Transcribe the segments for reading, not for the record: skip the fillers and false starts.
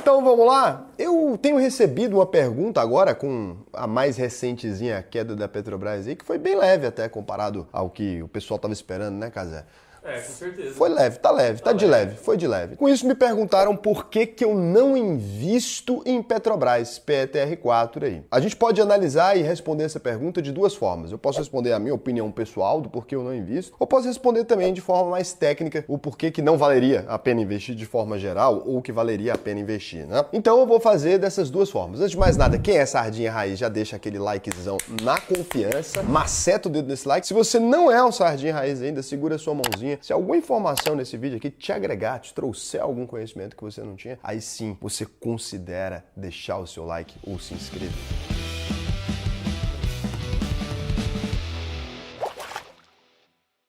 Então vamos lá? Eu tenho recebido uma pergunta agora com a mais recentezinha queda da Petrobras aí, que foi bem leve até comparado ao que o pessoal estava esperando, né, Cazé? É, com certeza. Foi leve, tá de leve, foi de leve. Com isso me perguntaram por que eu não invisto em Petrobras, PETR4 aí. A gente pode analisar e responder essa pergunta de duas formas. Eu posso responder a minha opinião pessoal do porquê eu não invisto, ou posso responder também de forma mais técnica o porquê que não valeria a pena investir de forma geral ou que valeria a pena investir, né? Então eu vou fazer dessas duas formas. Antes de mais nada, quem é sardinha raiz já deixa aquele likezão na confiança, maceta o dedo nesse like. Se você não é um sardinha raiz ainda, segura a sua mãozinha. Se alguma informação nesse vídeo aqui te agregar, te trouxer algum conhecimento que você não tinha, aí sim você considera deixar o seu like ou se inscrever.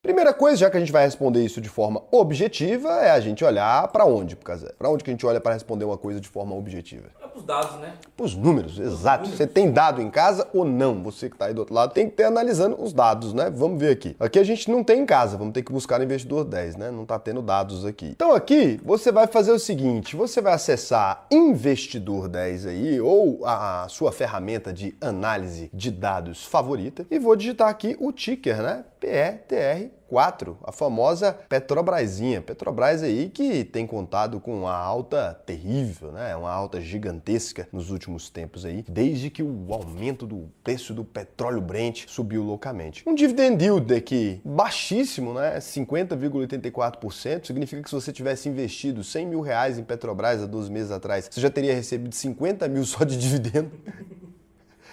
Primeira coisa, já que a gente vai responder isso de forma objetiva, é a gente olhar para onde, Cazé? Para onde que a gente olha para responder uma coisa de forma objetiva? É pros dados, né? Os números, exato. Você tem dado em casa ou não? Você que está aí do outro lado tem que ter analisando os dados, né? Vamos ver aqui. Aqui a gente não tem em casa, vamos ter que buscar no Investidor 10, né? Não está tendo dados aqui. Então aqui você vai fazer o seguinte, você vai acessar Investidor 10 aí, ou a sua ferramenta de análise de dados favorita, e vou digitar aqui o ticker, né? PETR4, a famosa Petrobrasinha. Petrobras aí que tem contado com uma alta terrível, né? Uma alta gigantesca nos últimos tempos aí, desde que o aumento do preço do petróleo Brent subiu loucamente. Um dividend yield aqui baixíssimo, né? 50,84%, significa que se você tivesse investido 100 mil reais em Petrobras há 12 meses atrás, você já teria recebido 50 mil só de dividendo.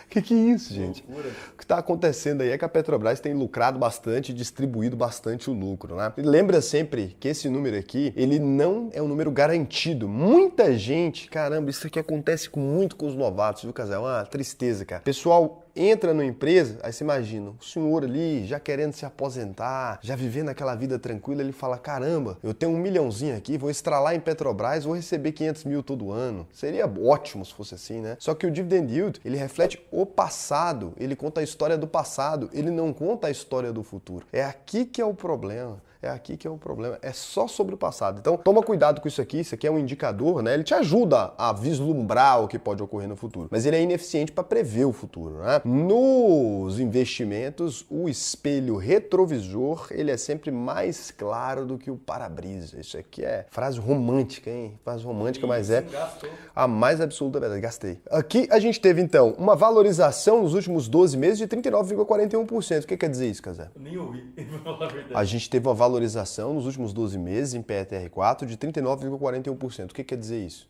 Que é isso, gente? Loucura. O que está acontecendo aí é que a Petrobras tem lucrado bastante e distribuído bastante o lucro, né? E lembra sempre que esse número aqui, ele não é um número garantido. Muita gente, caramba, isso aqui acontece muito com os novatos, viu, Casal? É uma tristeza, cara. Pessoal entra numa empresa, aí você imagina, o senhor ali já querendo se aposentar, já vivendo aquela vida tranquila, ele fala, caramba, eu tenho 1 milhãozinho aqui, vou estralar em Petrobras, vou receber 500 mil todo ano. Seria ótimo se fosse assim, né? Só que o dividend yield, ele reflete o passado, ele conta a história do passado, ele não conta a história do futuro. É aqui que é o problema. É aqui que é o problema, é só sobre o passado. Então, toma cuidado com isso aqui é um indicador, né? Ele te ajuda a vislumbrar o que pode ocorrer no futuro, mas ele é ineficiente para prever o futuro, né? Nos investimentos, o espelho retrovisor, ele é sempre mais claro do que o para-brisa. Isso aqui é frase romântica, hein? Frase romântica, mas é a mais absoluta verdade. Gastei. Aqui a gente teve, então, uma valorização nos últimos 12 meses de 39,41%. O que quer dizer isso, Casé? Eu nem ouvi, pra falar a verdade. A gente teve uma valorização nos últimos 12 meses em PETR4 de 39,41%. O que quer dizer isso?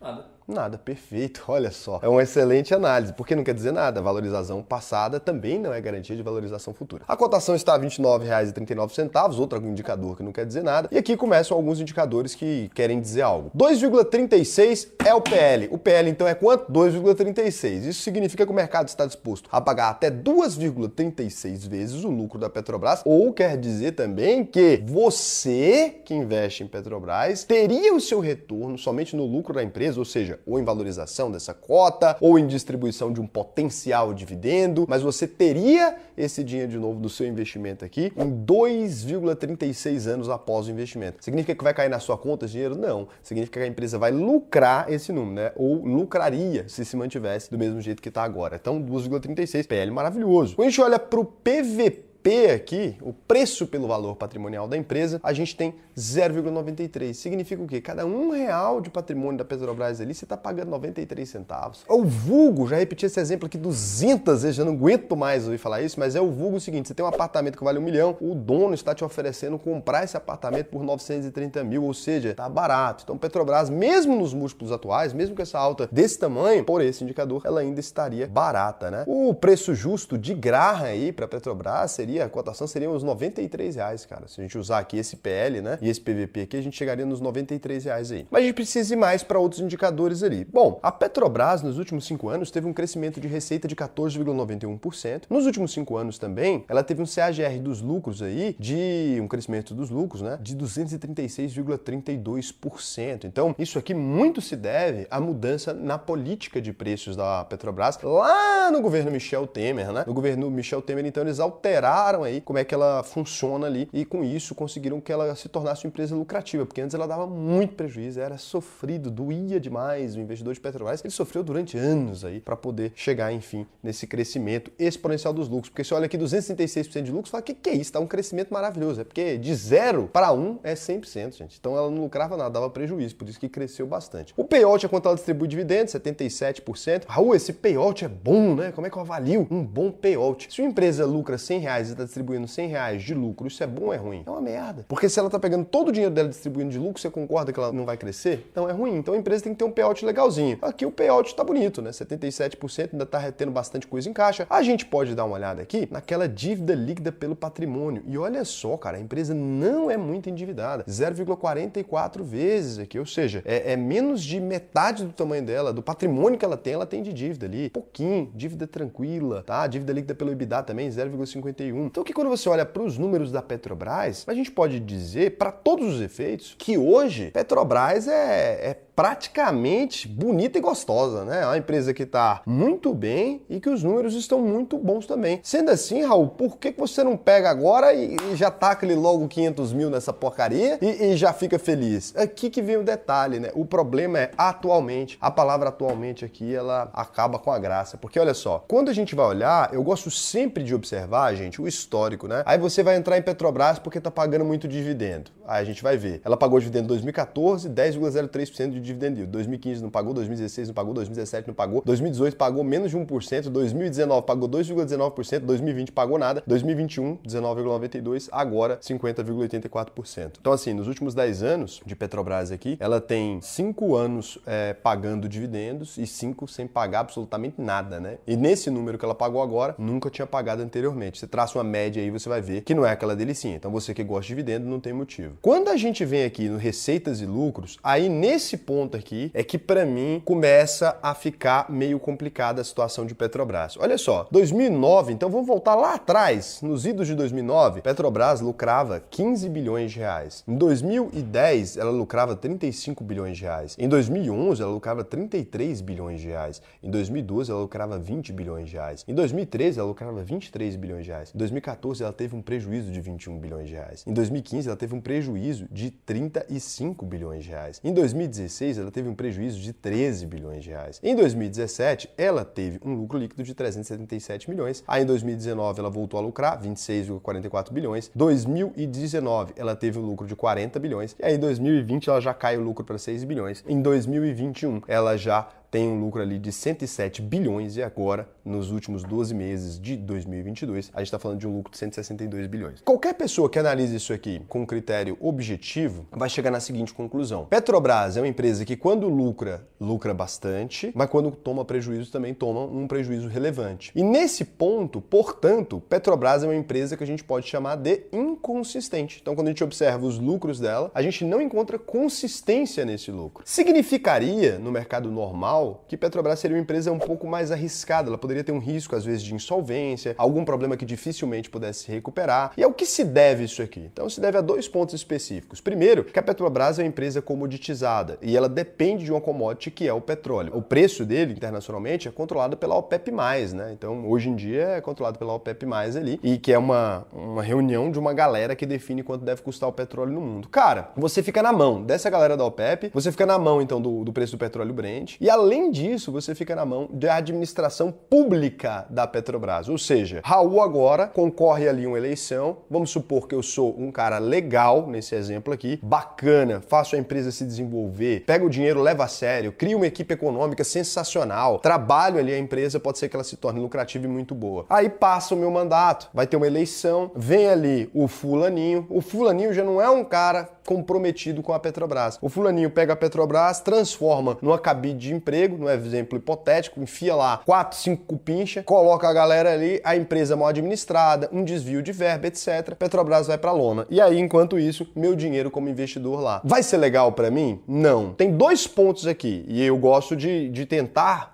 Nada. Nada, perfeito, olha só. É uma excelente análise, porque não quer dizer nada. A valorização passada também não é garantia de valorização futura. A cotação está a R$ 29,39, outro indicador que não quer dizer nada. E aqui começam alguns indicadores que querem dizer algo. 2,36 é o PL. O PL, então, é quanto? 2,36. Isso significa que o mercado está disposto a pagar até 2,36 vezes o lucro da Petrobras, ou quer dizer também que você que investe em Petrobras teria o seu retorno somente no lucro da empresa, ou seja, ou em valorização dessa cota, ou em distribuição de um potencial dividendo, mas você teria esse dinheiro de novo do seu investimento aqui em 2,36 anos após o investimento. Significa que vai cair na sua conta esse dinheiro? Não. Significa que a empresa vai lucrar esse número, né? Ou lucraria se mantivesse do mesmo jeito que está agora. Então, 2,36, PL maravilhoso. Quando a gente olha para o PVP aqui, o preço pelo valor patrimonial da empresa, a gente tem 0,93. Significa o quê? Cada R$1 de patrimônio da Petrobras ali, você está pagando 93 centavos. O vulgo, já repeti esse exemplo aqui 200 vezes, já não aguento mais ouvir falar isso, mas é o vulgo seguinte, você tem um apartamento que vale 1 milhão, o dono está te oferecendo comprar esse apartamento por 930 mil, ou seja, tá barato. Então Petrobras, mesmo nos múltiplos atuais, mesmo com essa alta desse tamanho, por esse indicador, ela ainda estaria barata, né? O preço justo de Graham aí para Petrobras a cotação seria uns R$93, cara. Se a gente usar aqui esse PL, né, e esse PVP aqui, a gente chegaria nos R$93 aí. Mas a gente precisa ir mais para outros indicadores ali. Bom, a Petrobras nos últimos 5 anos teve um crescimento de receita de 14,91%. Nos últimos 5 anos também, ela teve um CAGR dos lucros aí, de um crescimento dos lucros, né, de 236,32%. Então, isso aqui muito se deve à mudança na política de preços da Petrobras lá no governo Michel Temer, né? No governo Michel Temer, então, eles alteraram estudaram aí como é que ela funciona ali e com isso conseguiram que ela se tornasse uma empresa lucrativa, porque antes ela dava muito prejuízo, era sofrido, doía demais o investidor de Petrobras. Ele sofreu durante anos aí para poder chegar, enfim, nesse crescimento exponencial dos lucros. Porque você olha aqui 236% de lucros, fala, que é isso? Tá um crescimento maravilhoso. É porque de 0 para 1 é 100%, gente. Então ela não lucrava nada, dava prejuízo, por isso que cresceu bastante. O payout é quanto ela distribui dividendos, 77%. Raul, esse payout é bom, né? Como é que eu avalio um bom payout? Se uma empresa lucra R$100 e está distribuindo R$100 de lucro, isso é bom ou é ruim? É uma merda. Porque se ela tá pegando todo o dinheiro dela distribuindo de lucro, você concorda que ela não vai crescer? Então é ruim. Então a empresa tem que ter um payout legalzinho. Aqui o payout tá bonito, né? 77%, ainda tá retendo bastante coisa em caixa. A gente pode dar uma olhada aqui naquela dívida líquida pelo patrimônio. E olha só, cara, a empresa não é muito endividada. 0,44 vezes aqui, ou seja, é menos de metade do tamanho dela, do patrimônio que ela tem de dívida ali. Pouquinho, dívida tranquila, tá? Dívida líquida pelo EBITDA também, 0,51. Então que quando você olha para os números da Petrobras, a gente pode dizer, para todos os efeitos, que hoje Petrobras é praticamente bonita e gostosa, né? É uma empresa que está muito bem e que os números estão muito bons também. Sendo assim, Raul, por que você não pega agora e já taca ali logo 500 mil nessa porcaria e já fica feliz? Aqui que vem o detalhe, né? O problema é atualmente. A palavra atualmente aqui, ela acaba com a graça. Porque olha só, quando a gente vai olhar, eu gosto sempre de observar, gente, o histórico, né? Aí você vai entrar em Petrobras porque tá pagando muito dividendo. Aí a gente vai ver. Ela pagou dividendo em 2014, 10,03% de dividend yield. 2015 não pagou, 2016 não pagou, 2017 não pagou, 2018 pagou menos de 1%, 2019 pagou 2,19%, 2020 pagou nada, 2021 19,92%, agora 50,84%. Então assim, nos últimos 10 anos de Petrobras aqui, ela tem 5 anos pagando dividendos e 5 sem pagar absolutamente nada, né? E nesse número que ela pagou agora, nunca tinha pagado anteriormente. Você traça uma média aí, você vai ver que não é aquela delicinha. Então você que gosta de dividendo não tem motivo. Quando a gente vem aqui no receitas e lucros, aí nesse ponto aqui é que para mim começa a ficar meio complicada a situação de Petrobras. Olha só, 2009, então vamos voltar lá atrás, nos idos de 2009, Petrobras lucrava 15 bilhões de reais. Em 2010, ela lucrava 35 bilhões de reais. Em 2011, ela lucrava 33 bilhões de reais. Em 2012, ela lucrava 20 bilhões de reais. Em 2013, ela lucrava 23 bilhões de reais. Em 2014, ela teve um prejuízo de 21 bilhões de reais. Em 2015, ela teve um prejuízo de 35 bilhões de reais. Em 2016, ela teve um prejuízo de 13 bilhões de reais. Em 2017, ela teve um lucro líquido de 377 milhões. Aí em 2019, ela voltou a lucrar 26,44 bilhões. 2019, ela teve um lucro de 40 bilhões. E aí em 2020, ela já cai o lucro para 6 bilhões. Em 2021, ela já tem um lucro ali de 107 bilhões e agora, nos últimos 12 meses de 2022, a gente está falando de um lucro de 162 bilhões. Qualquer pessoa que analise isso aqui com um critério objetivo vai chegar na seguinte conclusão. Petrobras é uma empresa que quando lucra, lucra bastante, mas quando toma prejuízo também toma um prejuízo relevante. E nesse ponto, portanto, Petrobras é uma empresa que a gente pode chamar de inconsistente. Então, quando a gente observa os lucros dela, a gente não encontra consistência nesse lucro. Significaria, no mercado normal, que Petrobras seria uma empresa um pouco mais arriscada, ela poderia ter um risco, às vezes, de insolvência, algum problema que dificilmente pudesse se recuperar. E ao que se deve isso aqui? Então, se deve a dois pontos específicos. Primeiro, que a Petrobras é uma empresa comoditizada e ela depende de uma commodity que é o petróleo. O preço dele, internacionalmente, é controlado pela OPEP+, né? Então, hoje em dia, é controlado pela OPEP+, ali, e que é uma reunião de uma galera que define quanto deve custar o petróleo no mundo. Cara, você fica na mão dessa galera da OPEP, você fica na mão, então, do preço do petróleo Brent, e além disso, você fica na mão da administração pública da Petrobras. Ou seja, Raul agora concorre ali uma eleição, vamos supor que eu sou um cara legal, nesse exemplo aqui, bacana, faço a empresa se desenvolver, pego o dinheiro, levo a sério, crio uma equipe econômica sensacional, trabalho ali a empresa, pode ser que ela se torne lucrativa e muito boa. Aí passa o meu mandato, vai ter uma eleição, vem ali o fulaninho já não é um cara comprometido com a Petrobras. O fulaninho pega a Petrobras, transforma numa cabide de emprego, num exemplo hipotético, enfia lá 4, 5 cupincha, coloca a galera ali, a empresa mal administrada, um desvio de verba, etc. Petrobras vai pra lona. E aí, enquanto isso, meu dinheiro como investidor lá. Vai ser legal pra mim? Não. Tem dois pontos aqui, e eu gosto de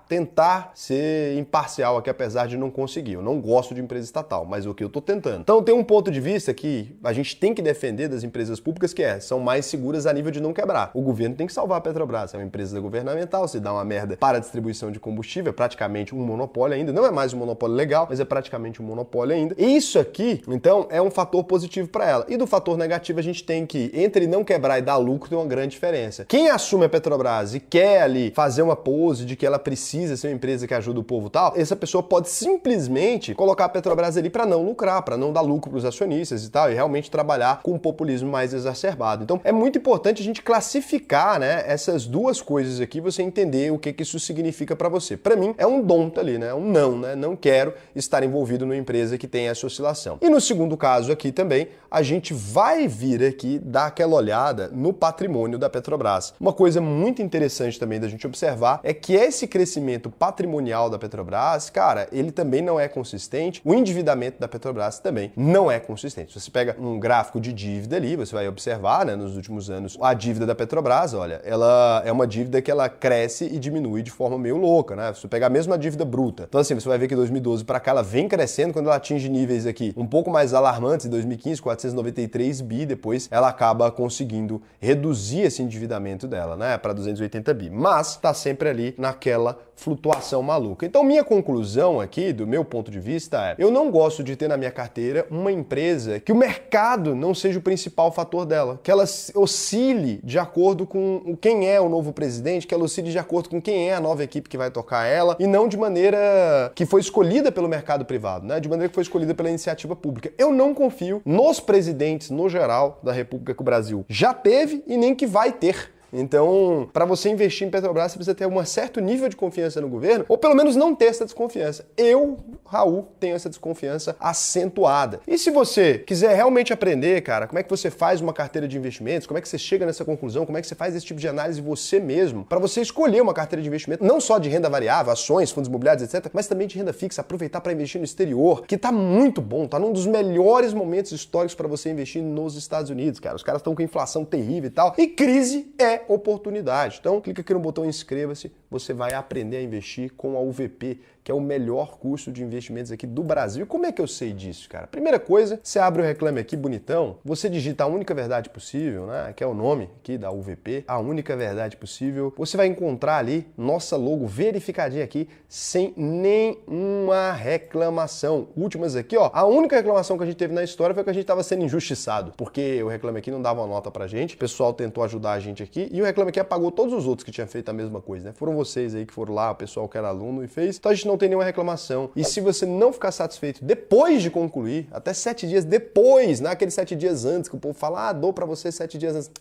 tentar ser imparcial aqui, apesar de não conseguir. Eu não gosto de empresa estatal, mas o que eu tô tentando. Então, tem um ponto de vista que a gente tem que defender das empresas públicas, que são mais seguras a nível de não quebrar. O governo tem que salvar a Petrobras, é uma empresa governamental, se dá uma merda merda para a distribuição de combustível, é praticamente um monopólio ainda, não é mais um monopólio legal, mas é praticamente um monopólio ainda. E isso aqui, então, é um fator positivo para ela. E do fator negativo a gente tem que, entre não quebrar e dar lucro, tem uma grande diferença. Quem assume a Petrobras e quer ali fazer uma pose de que ela precisa ser uma empresa que ajuda o povo e tal, essa pessoa pode simplesmente colocar a Petrobras ali para não lucrar, para não dar lucro para os acionistas e tal, e realmente trabalhar com um populismo mais exacerbado. Então, é muito importante a gente classificar, né, essas duas coisas aqui, você entender o que isso significa para você. Para mim, é um don't ali, né? Um não, né? Não quero estar envolvido numa empresa que tem essa oscilação. E no segundo caso aqui também, a gente vai vir aqui dar aquela olhada no patrimônio da Petrobras. Uma coisa muito interessante também da gente observar é que esse crescimento patrimonial da Petrobras, cara, ele também não é consistente. O endividamento da Petrobras também não é consistente. Se você pega um gráfico de dívida ali, você vai observar, né, nos últimos anos, a dívida da Petrobras, olha, ela é uma dívida que ela cresce e diminui de forma meio louca, né? Se você pegar mesmo a dívida bruta. Então assim, você vai ver que 2012 para cá ela vem crescendo, quando ela atinge níveis aqui um pouco mais alarmantes, em 2015, 493 bi, depois ela acaba conseguindo reduzir esse endividamento dela, né, para 280 bi. Mas tá sempre ali naquela flutuação maluca. Então minha conclusão aqui, do meu ponto de vista, é: eu não gosto de ter na minha carteira uma empresa que o mercado não seja o principal fator dela, que ela oscile de acordo com quem é o novo presidente, que ela oscile de acordo com quem é a nova equipe que vai tocar ela, e não de maneira que foi escolhida pelo mercado privado, né? De maneira que foi escolhida pela iniciativa pública. Eu não confio nos presidentes, no geral, da República que o Brasil já teve e nem que vai ter. Então, para você investir em Petrobras, você precisa ter um certo nível de confiança no governo, ou pelo menos não ter essa desconfiança. Eu, Raul, tenho essa desconfiança acentuada. E se você quiser realmente aprender, cara, como é que você faz uma carteira de investimentos, como é que você chega nessa conclusão, como é que você faz esse tipo de análise você mesmo, para você escolher uma carteira de investimento, não só de renda variável, ações, fundos imobiliários, etc., mas também de renda fixa, aproveitar para investir no exterior, que tá muito bom, tá num dos melhores momentos históricos para você investir nos Estados Unidos, cara. Os caras estão com inflação terrível e tal, e crise é oportunidade. Então, clica aqui no botão inscreva-se, você vai aprender a investir com a UVP, que é o melhor curso de investimentos aqui do Brasil. E como é que eu sei disso, cara? Primeira coisa, você abre o Reclame Aqui bonitão, você digita a única verdade possível, né? Que é o nome aqui da UVP, a única verdade possível. Você vai encontrar ali nossa logo verificadinha aqui, sem nenhuma reclamação. Últimas aqui, ó. A única reclamação que a gente teve na história foi que a gente estava sendo injustiçado, porque o Reclame Aqui não dava uma nota pra gente, o pessoal tentou ajudar a gente aqui, e o Reclame Aqui apagou todos os outros que tinham feito a mesma coisa, né? Foram vocês aí que foram lá, o pessoal que era aluno e fez. Então a gente não tem nenhuma reclamação. E se você não ficar satisfeito depois de concluir, até 7 dias depois, não é aqueles 7 dias antes, que o povo fala, dou pra você 7 dias antes.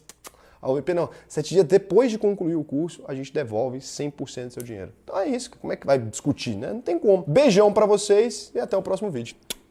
A UVP não, 7 dias depois de concluir o curso, a gente devolve 100% do seu dinheiro. Então é isso, como é que vai discutir, né? Não tem como. Beijão pra vocês e até o próximo vídeo.